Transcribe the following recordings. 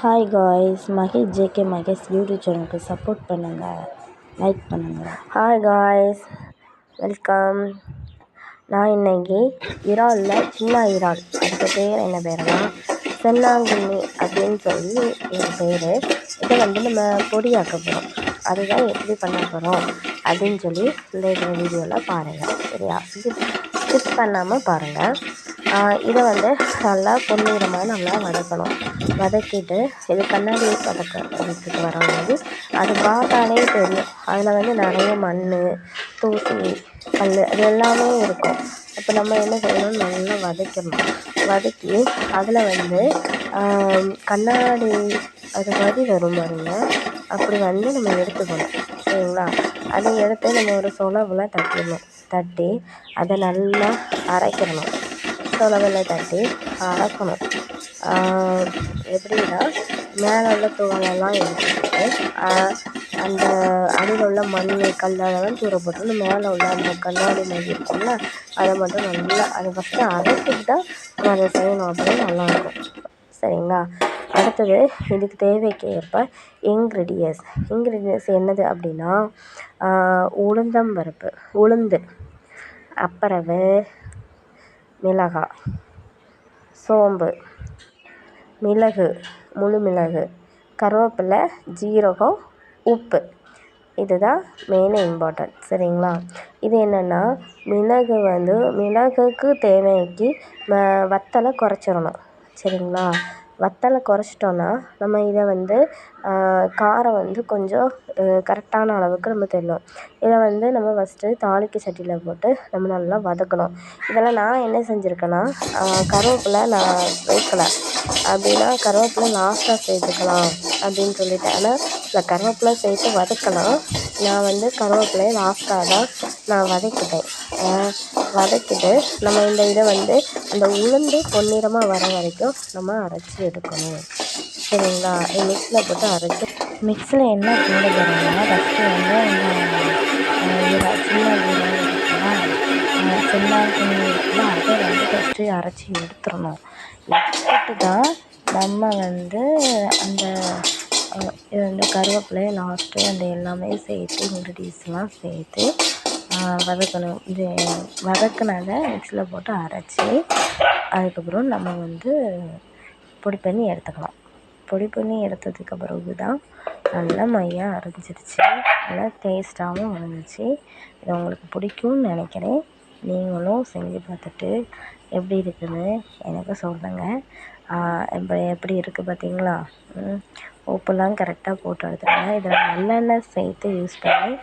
Hi guys, Mahesh JK Mahesh YouTube சேனலுக்கு support பண்ணுங்கள், like பண்ணுங்கள். Hi guys, welcome. நான் இன்னைக்கு இறாலில் சின்ன இறால், அதுக்கு பேர் என்ன பேருனா சென்னாங்குன்னி அப்படின்னு சொல்லி என் பேர். இதை நம்ம பொடியாக்க போகிறோம். அதுதான் எப்படி பண்ண போகிறோம் அப்படின்னு சொல்லி இந்த வீடியோவில் பாருங்கள். சரியா? ஸ்கிப் பண்ணாமல் பாருங்கள். இதை நல்லா பொன்னிறமாக நல்லா வதக்கணும். வதக்கிட்டு இது கண்ணாடி வதக்கிறதுக்கு வரும்போது அது பார்த்தாலே தெரியும். அதில் நிறைய மண், தூசி, கல் அது எல்லாமே இருக்கும். அப்போ நம்ம என்ன செய்யணும், நல்லா வதக்கிடணும். வதக்கி அதில் கண்ணாடி அது மாதிரி வரும் பாருங்க, அப்படி நம்ம எடுத்துக்கணும். சரிங்களா? அதை எடுத்து நம்ம ஒரு சொலவில் தட்டிடணும். தட்டி அதை நல்லா அரைக்கிடணும். சொலவில் தட்டி அரைக்கணும். எப்படின்னா மேலே உள்ள தோலெல்லாம் எடுத்துக்கிட்டு அந்த அடியில் உள்ள மண், கல் அதெல்லாம் தூர போட்டு மேலே உள்ள அந்த கண்ணாடி மாதிரி இருக்கும்ல, அதை மட்டும் நல்லா அதை ஃபஸ்ட்டு அரைச்சிட்டு தான் நம்ம அதை செய்யணும். அப்படின்னு நல்லாயிருக்கும். சரிங்களா? அடுத்தது இதுக்கு தேவைக்கு ஏற்ப இன்க்ரீடியன்ஸ் என்னது அப்படின்னா உளுந்தம்பருப்பு, உளுந்து, அப்பறவு, மிளகாய், சோம்பு, மிளகு, முழு மிளகு, கருவேப்பிலை, ஜீரகம், உப்பு. இதுதான் மெயின் இம்பார்ட்டன்ட். சரிங்களா? இது என்னென்னா மிளகுக்கு தேவைக்கு வத்தலை குறைச்சிடணும். சரிங்களா? வத்தலை குறைச்சிட்டோன்னா நம்ம இதை காரம் கொஞ்சம் கரெக்டான அளவுக்கு நம்ம தெரியும். இதை நம்ம ஃபஸ்ட்டு தாளிக்க சட்டியில் போட்டு நம்ம நல்லா வதக்கணும். இதெல்லாம் நான் என்ன செஞ்சுருக்கேன்னா கருவேப்பிலை நான் சேர்க்கலை. அப்படின்னா கருவேப்பிலை லாஸ்ட்டாக சேர்த்துக்கலாம் அப்படின்னு சொல்லிட்டேன். ஆனால் இல்லை, கருவேப்பிலை சேர்த்து வதக்கலாம். நான் கருவேப்பிலையை லாஸ்ட்டாக தான் நான் வதக்கிட்டேன். வதக்கிட்டு நம்ம இதை அந்த உளுந்து பொன்னிறமாக வர வரைக்கும் நம்ம அரைச்சி எடுக்கணும். சரிங்களா? மிக்ஸியில் போட்டு அரைச்சி மிக்ஸில் என்ன போட போகிறோம்னா ஃபஸ்ட்டு சென்னாங்குன்னி இருக்குல்ல, அதை ஃபஸ்ட்டு அரைச்சி எடுத்துடணும். எடுத்துட்டு தான் நம்ம அந்த கருவேப்பிலையை லாஸ்ட்டு அந்த எல்லாமே சேர்த்து இன்க்ரீடியன்ஸ்லாம் சேர்த்து வதக்கணும். இது வதக்குனதை மிக்ஸியில் போட்டு அரைச்சி அதுக்கப்புறம் நம்ம பொடி பண்ணி எடுத்துக்கலாம். பொடி பண்ணி எடுத்ததுக்கு பிறகு தான் நல்லா மையாக அரைஞ்சிருச்சு. நல்லா டேஸ்ட்டாகவும் இருந்துச்சு. இது உங்களுக்கு பிடிக்கும்னு நினைக்கிறேன். நீங்களும் செஞ்சு பார்த்துட்டு எப்படி இருக்குதுன்னு எனக்கு சொல்லுங்கள். இப்போ எப்படி இருக்குது பார்த்தீங்களா? உப்புலாம் கரெக்டாக போட்டு எடுத்துருங்க. இதில் நல்லெண்ணெய் சேர்த்து யூஸ் பண்ணி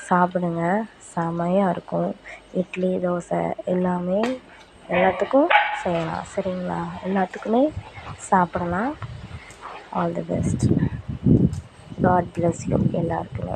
சாப்பிடுங்க. செமையாக இருக்கும். இட்லி, தோசை எல்லாத்துக்கும் செய்யலாம். சரிங்களா? எல்லாத்துக்குமே சாப்பிடலாம். All the best. God bless you எல்லாருக்குமே.